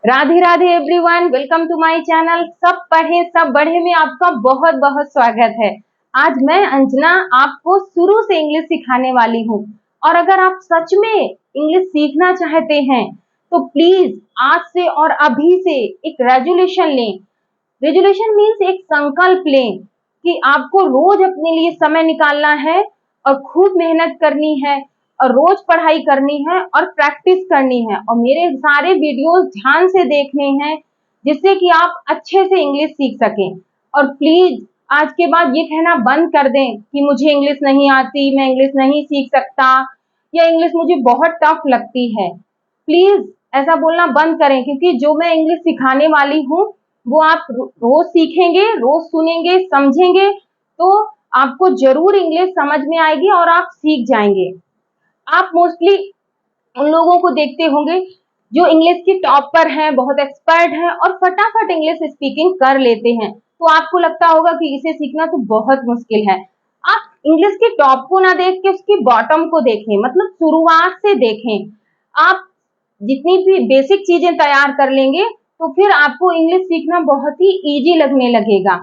Radhe Radhe everyone, welcome to my channel. सब पढ़े सब बढ़े में आपका बहुत बहुत स्वागत है। आज मैं अंजना आपको शुरू से इंग्लिश सिखाने वाली हूँ। और अगर आप सच में इंग्लिश सीखना चाहते हैं तो प्लीज आज से और अभी से एक रेजोल्यूशन लें। रेजोल्यूशन मीन्स एक संकल्प लें कि आपको रोज अपने लिए समय निकालना है और खूब मेहनत करनी है और रोज पढ़ाई करनी है और प्रैक्टिस करनी है और मेरे सारे वीडियोस ध्यान से देखने हैं जिससे कि आप अच्छे से इंग्लिश सीख सकें। और प्लीज आज के बाद ये कहना बंद कर दें कि मुझे इंग्लिश नहीं आती, मैं इंग्लिश नहीं सीख सकता या इंग्लिश मुझे बहुत टफ लगती है। प्लीज ऐसा बोलना बंद करें, क्योंकि जो मैं इंग्लिश सिखाने वाली हूँ वो आप रोज सीखेंगे, रोज सुनेंगे, समझेंगे तो आपको जरूर इंग्लिश समझ में आएगी और आप सीख जाएंगे। आप मोस्टली उन लोगों को देखते होंगे जो इंग्लिश की टॉप पर हैं, बहुत एक्सपर्ट हैं और फटाफट इंग्लिश स्पीकिंग कर लेते हैं। तो आपको लगता होगा कि इसे सीखना तो बहुत मुश्किल है। आप इंग्लिश की टॉप को ना देख के उसकी बॉटम को देखें, मतलब शुरुआत से देखें। आप जितनी भी बेसिक चीजें तैयार कर लेंगे तो फिर आपको इंग्लिश सीखना बहुत ही इजी लगने लगेगा।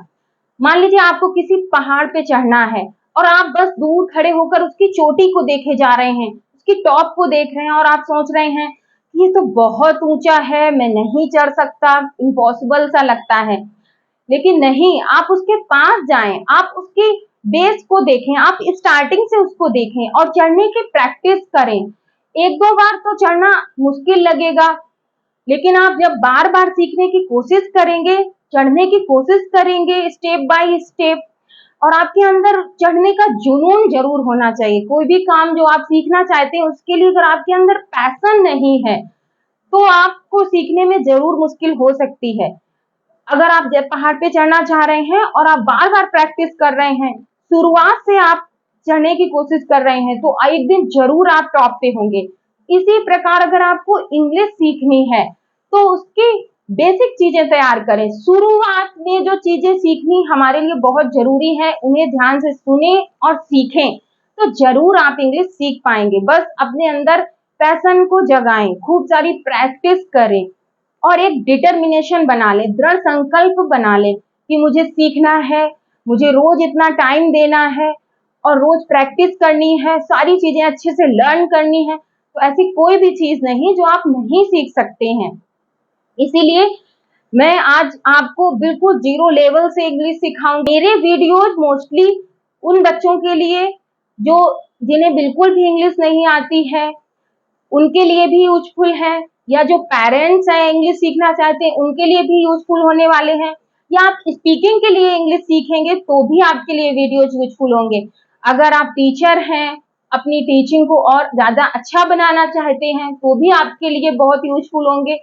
मान लीजिए आपको किसी पहाड़ पे चढ़ना है और आप बस दूर खड़े होकर उसकी चोटी को देखे जा रहे हैं, उसकी टॉप को देख रहे हैं और आप सोच रहे हैं ये तो बहुत ऊंचा है, मैं नहीं चढ़ सकता, इम्पॉसिबल सा लगता है। लेकिन नहीं, आप उसके पास जाएं, आप उसकी बेस को देखें, आप स्टार्टिंग से उसको देखें और चढ़ने की प्रैक्टिस करें। एक दो बार तो चढ़ना मुश्किल लगेगा, लेकिन आप जब बार बार सीखने की कोशिश करेंगे, चढ़ने की कोशिश करेंगे स्टेप बाय स्टेप, और आपके अंदर चढ़ने का जुनून जरूर होना चाहिए। कोई भी काम जो आप सीखना चाहते हैं उसके लिए अगर आपके अंदर पैशन नहीं है तो आपको सीखने में जरूर मुश्किल हो सकती है। अगर आप जब पहाड़ पे चढ़ना चाह रहे हैं और आप बार बार प्रैक्टिस कर रहे हैं, शुरुआत से आप चढ़ने की कोशिश कर रहे हैं तो एक दिन जरूर आप टॉप पे होंगे। इसी प्रकार अगर आपको इंग्लिश सीखनी है तो उसकी बेसिक चीजें तैयार करें। शुरुआत में जो चीजें सीखनी हमारे लिए बहुत जरूरी है उन्हें ध्यान से सुने और सीखें तो जरूर आप इंग्लिश सीख पाएंगे। बस अपने अंदर पैशन को जगाएं, खूब सारी प्रैक्टिस करें और एक डिटर्मिनेशन बना ले, दृढ़ संकल्प बना ले कि मुझे सीखना है, मुझे रोज इतना टाइम देना है और रोज प्रैक्टिस करनी है, सारी चीजें अच्छे से लर्न करनी है। तो ऐसी कोई भी चीज नहीं जो आप नहीं सीख सकते हैं। इसीलिए मैं आज आपको बिल्कुल जीरो लेवल से इंग्लिश सिखाऊंगी। मेरे वीडियोज मोस्टली उन बच्चों के लिए जो जिन्हें बिल्कुल भी इंग्लिश नहीं आती है उनके लिए भी यूजफुल है, या जो पेरेंट्स हैं इंग्लिश सीखना चाहते हैं उनके लिए भी यूजफुल होने वाले हैं, या आप स्पीकिंग के लिए इंग्लिश सीखेंगे तो भी आपके लिए वीडियोज यूजफुल होंगे। अगर आप टीचर हैं, अपनी टीचिंग को और ज्यादा अच्छा बनाना चाहते हैं तो भी आपके लिए बहुत यूजफुल होंगे।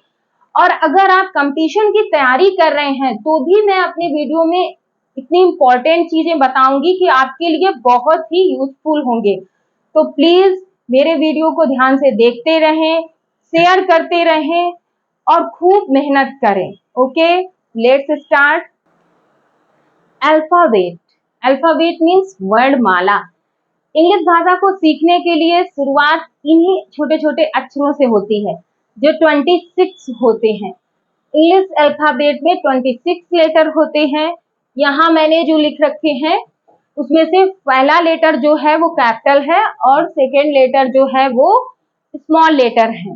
और अगर आप कंपटीशन की तैयारी कर रहे हैं तो भी मैं अपने वीडियो में इतनी इंपॉर्टेंट चीजें बताऊंगी कि आपके लिए बहुत ही यूजफुल होंगे। तो प्लीज मेरे वीडियो को ध्यान से देखते रहें, शेयर करते रहें और खूब मेहनत करें। Okay, let's start. Alphabet. Alphabet means वर्णमाला। इंग्लिश भाषा को सीखने के लिए शुरुआत इन्हीं छोटे छोटे अक्षरों से होती है जो 26 होते हैं। इंग्लिश अल्फाबेट में 26 लेटर होते हैं। यहाँ मैंने जो लिख रखे हैं उसमें से पहला लेटर जो है वो कैपिटल है और सेकेंड लेटर जो है वो स्मॉल लेटर है।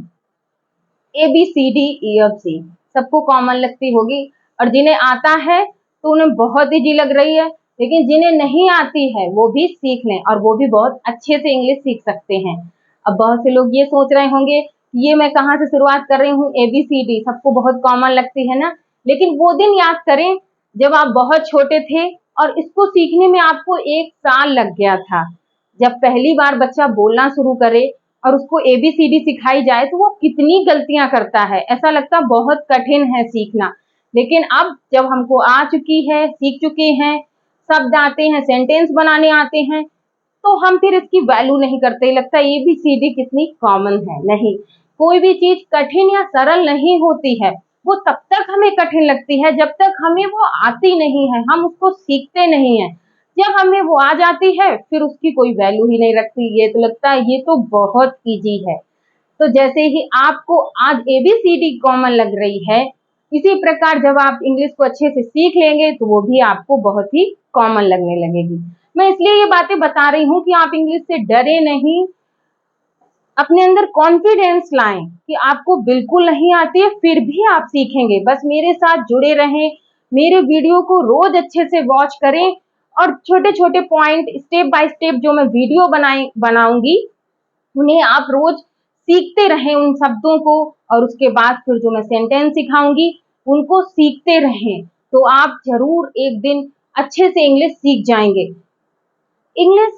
ABCDEFG सबको कॉमन लगती होगी और जिन्हें आता है तो उन्हें बहुत इजी लग रही है, लेकिन जिन्हें नहीं आती है वो भी सीख लें और वो भी बहुत अच्छे से इंग्लिश सीख सकते हैं। अब बहुत से लोग ये सोच रहे होंगे ये मैं कहाँ से शुरुआत कर रही हूँ, ABCD सबको बहुत कॉमन लगती है ना। लेकिन वो दिन याद करें जब आप बहुत छोटे थे और इसको सीखने में आपको 1 साल लग गया था। जब पहली बार बच्चा बोलना शुरू करे और उसको ABCD सिखाई जाए तो वो कितनी गलतियां करता है, ऐसा लगता बहुत कठिन है सीखना। लेकिन अब जब हमको आ चुकी है, सीख चुके हैं, शब्द आते हैं, सेंटेंस बनाने आते हैं, तो हम फिर इसकी वैल्यू नहीं करते। लगता है ABCD कितनी कॉमन है। नहीं, कोई भी चीज कठिन या सरल नहीं होती है, वो तब तक हमें कठिन लगती है जब तक हमें वो आती नहीं है, हम उसको सीखते नहीं है। जब हमें वो आ जाती है फिर उसकी कोई वैल्यू ही नहीं रखती, ये तो लगता है ये तो बहुत इजी है। तो जैसे ही आपको आज ABCD कॉमन लग रही है, इसी प्रकार जब आप इंग्लिश को अच्छे से सीख लेंगे तो वो भी आपको बहुत ही कॉमन लगने लगेगी। मैं इसलिए ये बातें बता रही हूँ कि आप इंग्लिश से डरे नहीं, अपने अंदर कॉन्फिडेंस लाएं कि आपको बिल्कुल नहीं आती है फिर भी आप सीखेंगे। बस मेरे साथ जुड़े रहें, मेरे वीडियो को रोज अच्छे से वॉच करें और छोटे छोटे पॉइंट स्टेप बाय स्टेप जो मैं वीडियो बनाऊंगी उन्हें आप रोज सीखते रहें उन शब्दों को, और उसके बाद फिर जो मैं सेंटेंस सिखाऊंगी उनको सीखते रहें, तो आप जरूर एक दिन अच्छे से इंग्लिश सीख जाएंगे। इंग्लिश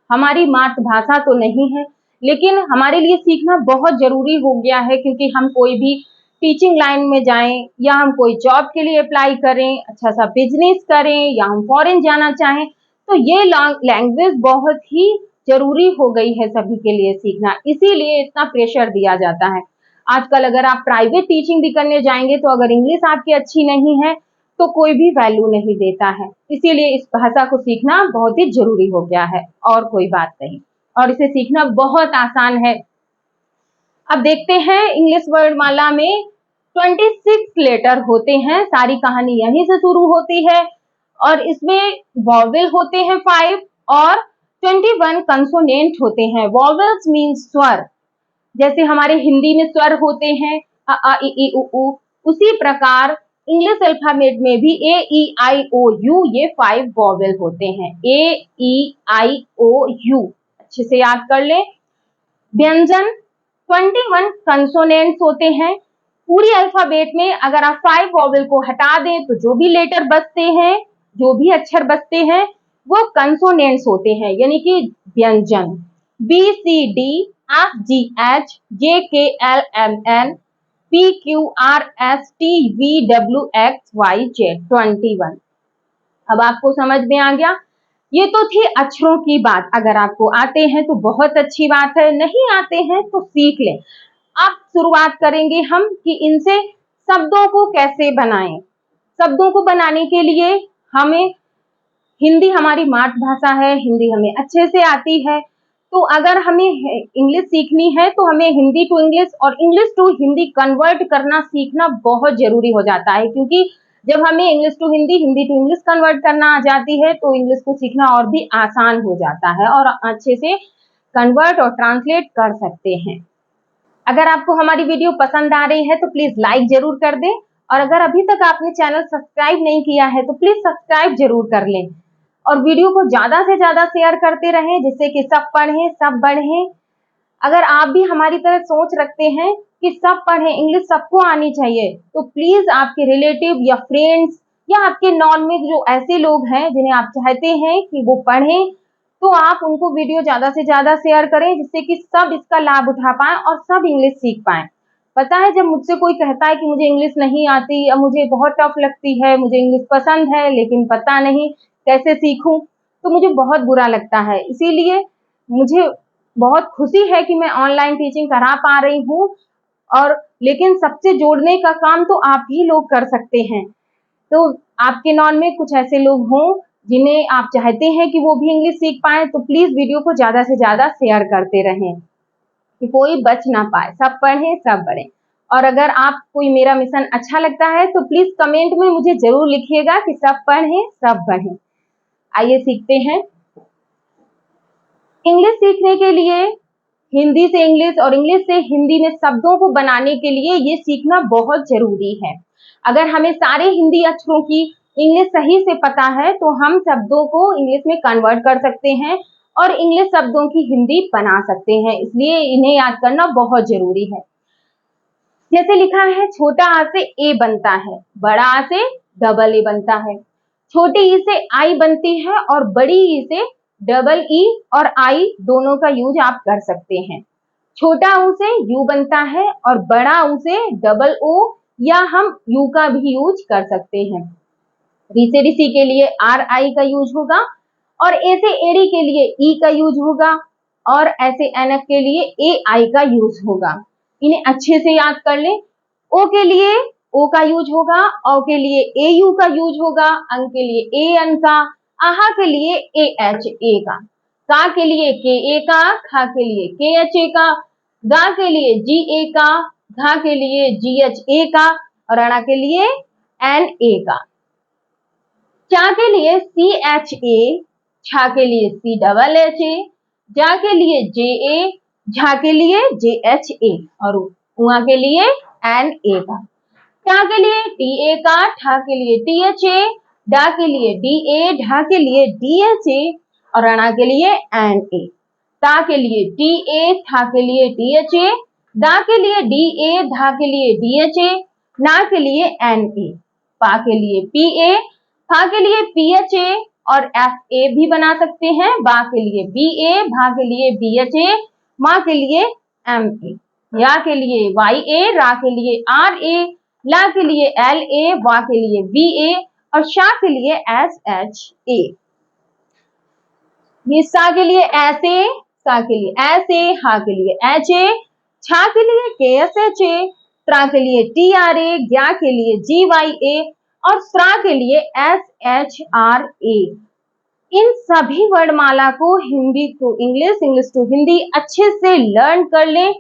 हमारी मातृभाषा तो नहीं है, लेकिन हमारे लिए सीखना बहुत जरूरी हो गया है, क्योंकि हम कोई भी टीचिंग लाइन में जाएं या हम कोई जॉब के लिए अप्लाई करें, अच्छा सा बिजनेस करें या हम फॉरेन जाना चाहें, तो ये लैंग्वेज बहुत ही जरूरी हो गई है सभी के लिए सीखना। इसीलिए इतना प्रेशर दिया जाता है। आजकल अगर आप प्राइवेट टीचिंग भी करने जाएंगे तो अगर इंग्लिश आपकी अच्छी नहीं है तो कोई भी वैल्यू नहीं देता है। इसीलिए इस भाषा को सीखना बहुत ही जरूरी हो गया है, और कोई बात नहीं, और इसे सीखना बहुत आसान है। अब देखते हैं इंग्लिश वर्णमाला में 26 लेटर होते हैं, सारी कहानी यहीं से शुरू होती है, और इसमें वॉवेल होते हैं 5 और 21 कंसोनेंट होते हैं। वॉवेल्स मीन्स स्वर, जैसे हमारे हिंदी में स्वर होते हैं अ आ इ ई उ ऊ, उसी प्रकार इंग्लिश अल्फाबेट में भी ए ई आई ओ यू ये 5 वॉवेल होते हैं। ए ई आई ओ यू अच्छे से याद कर ले। व्यंजन 21 कंसोनेंट्स होते हैं। पूरी अल्फाबेट में अगर आप 5 वॉवेल को हटा दें तो जो भी लेटर बचते हैं, जो भी अक्षर बचते हैं वो कंसोनेंट्स होते हैं, यानी कि व्यंजन। B C D F G H J K L M N P Q R S T V W X Y Z 21। अब आपको समझ में आ गया। ये तो थी अक्षरों की बात। अगर आपको आते हैं तो बहुत अच्छी बात है, नहीं आते हैं तो सीख लें। अब शुरुआत करेंगे हम कि इनसे शब्दों को कैसे बनाएं। शब्दों को बनाने के लिए हमें, हिंदी हमारी मातृभाषा है, हिंदी हमें अच्छे से आती है, तो अगर हमें इंग्लिश सीखनी है तो हमें हिंदी टू इंग्लिश और इंग्लिश टू हिंदी कन्वर्ट करना सीखना बहुत जरूरी हो जाता है, क्योंकि जब हमें English to Hindi, Hindi to English convert करना आ जाती है तो इंग्लिश को सीखना और भी आसान हो जाता है और अच्छे से कन्वर्ट और ट्रांसलेट कर सकते हैं। अगर आपको हमारी वीडियो पसंद आ रही है तो प्लीज लाइक जरूर कर दें, और अगर अभी तक आपने चैनल सब्सक्राइब नहीं किया है तो प्लीज सब्सक्राइब जरूर कर लें, और वीडियो को ज्यादा से ज्यादा शेयर करते रहें, जिससे कि सब पढ़ें सब बढ़ें। अगर आप भी हमारी तरह सोच रखते हैं कि सब पढ़ें, इंग्लिश सबको आनी चाहिए, तो प्लीज आपके रिलेटिव या फ्रेंड्स या आपके नॉन में जो ऐसे लोग हैं जिन्हें आप चाहते हैं कि वो पढ़ें, तो आप उनको वीडियो ज्यादा से ज्यादा शेयर करें, जिससे कि सब इसका लाभ उठा पाएं और सब इंग्लिश सीख पाएं। पता है, जब मुझसे कोई कहता है कि मुझे इंग्लिश नहीं आती या मुझे बहुत टफ लगती है, मुझे इंग्लिश पसंद है लेकिन पता नहीं कैसे सीखूं, तो मुझे बहुत बुरा लगता है। इसीलिए मुझे बहुत खुशी है कि मैं ऑनलाइन टीचिंग करा पा रही हूँ, और लेकिन सबसे जोड़ने का काम तो आप ही लोग कर सकते हैं। तो आपके नॉन में कुछ ऐसे लोग हों जिन्हें आप चाहते हैं कि वो भी इंग्लिश सीख पाए, तो प्लीज वीडियो को ज्यादा से ज्यादा शेयर करते रहें कि कोई बच ना पाए, सब पढ़ें सब बढ़ें। और अगर आप कोई मेरा मिशन अच्छा लगता है तो प्लीज कमेंट में मुझे जरूर लिखिएगा कि सब पढ़ें सब बढ़ें। आइए सीखते हैं। इंग्लिश सीखने के लिए हिंदी से इंग्लिश और इंग्लिश से हिंदी में शब्दों को बनाने के लिए ये सीखना बहुत जरूरी है। अगर हमें सारे हिंदी अक्षरों की इंग्लिश सही से पता है तो हम शब्दों को इंग्लिश में कन्वर्ट कर सकते हैं और इंग्लिश शब्दों की हिंदी बना सकते हैं, इसलिए इन्हें याद करना बहुत जरूरी है। जैसे लिखा है, छोटा आ से ए बनता है, बड़ा आ से डबल ए बनता है, छोटी ई से आई बनती है और बड़ी ई से डबल ई और आई दोनों का यूज आप कर सकते हैं। छोटा ऊ से यू बनता है और बड़ा ऊ से डबल ओ या हम यू का भी यूज कर सकते हैं। री से ऋषि के लिए आर आई का यूज होगा, और ए से एड़ी के लिए ई का यूज होगा, और ऐसे एनफ के लिए ए आई का यूज होगा। इन्हें अच्छे से याद कर लें। ओ के लिए ओ का यूज होगा, औ के लिए ए यू का यूज होगा, अं के लिए ए अन का, आहा के लिए ए एच ए का के लिए के ए का, खा के लिए के एच ए का, गा के लिए GA का, घा के लिए GHA का और अणा के लिए NA का। चा के लिए CHA, छा के लिए CHHA, जा के लिए JA, झा के लिए JHA और उआ के लिए NA का। टा के लिए TA का, ठा के लिए THA, डा के लिए DA, ढा के लिए DHA और अणा के लिए NA। ता के लिए TA, था के लिए THA, दा के लिए DA, धा के लिए DHA, ना के लिए NA, पा के लिए PA, फा के लिए PHA और FA भी बना सकते हैं, बा के लिए BA, भा के लिए BHA, मा के लिए MA, या के लिए YA, रा के लिए RA, ला के लिए LA, वा के लिए VA और शा के लिए SHA। ये सा के लिए ऐसे, सा के लिए ऐसे, हा के लिए HA, छा के लिए KSHA, त्रा के लिए TRA, ज्ञा के लिए GYA और स्रा के लिए SHRA। इन सभी वर्णमाला को Hindi to English, English to Hindi अच्छे से लर्न कर लें।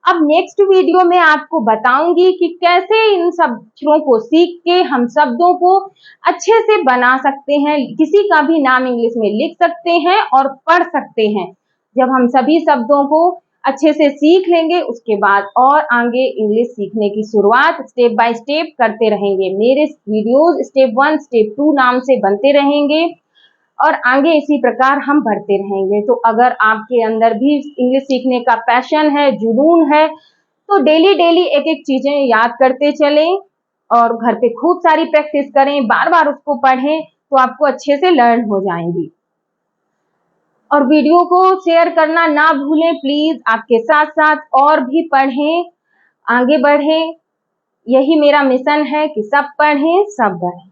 अब नेक्स्ट वीडियो में आपको बताऊंगी कि कैसे इन सब अक्षरों को सीख के हम शब्दों को अच्छे से बना सकते हैं, किसी का भी नाम इंग्लिश में लिख सकते हैं और पढ़ सकते हैं। जब हम सभी शब्दों को अच्छे से सीख लेंगे उसके बाद और आगे इंग्लिश सीखने की शुरुआत स्टेप बाय स्टेप करते रहेंगे। मेरे वीडियोस स्टेप 1, स्टेप 2 नाम से बनते रहेंगे और आगे इसी प्रकार हम बढ़ते रहेंगे। तो अगर आपके अंदर भी इंग्लिश सीखने का पैशन है, जुनून है, तो डेली डेली एक एक चीजें याद करते चलें और घर पे खूब सारी प्रैक्टिस करें, बार बार उसको पढ़ें तो आपको अच्छे से लर्न हो जाएंगी। और वीडियो को शेयर करना ना भूलें प्लीज। आपके साथ साथ और भी पढ़ें, आगे बढ़ें। यही मेरा मिशन है कि सब पढ़ें सब बढ़ें।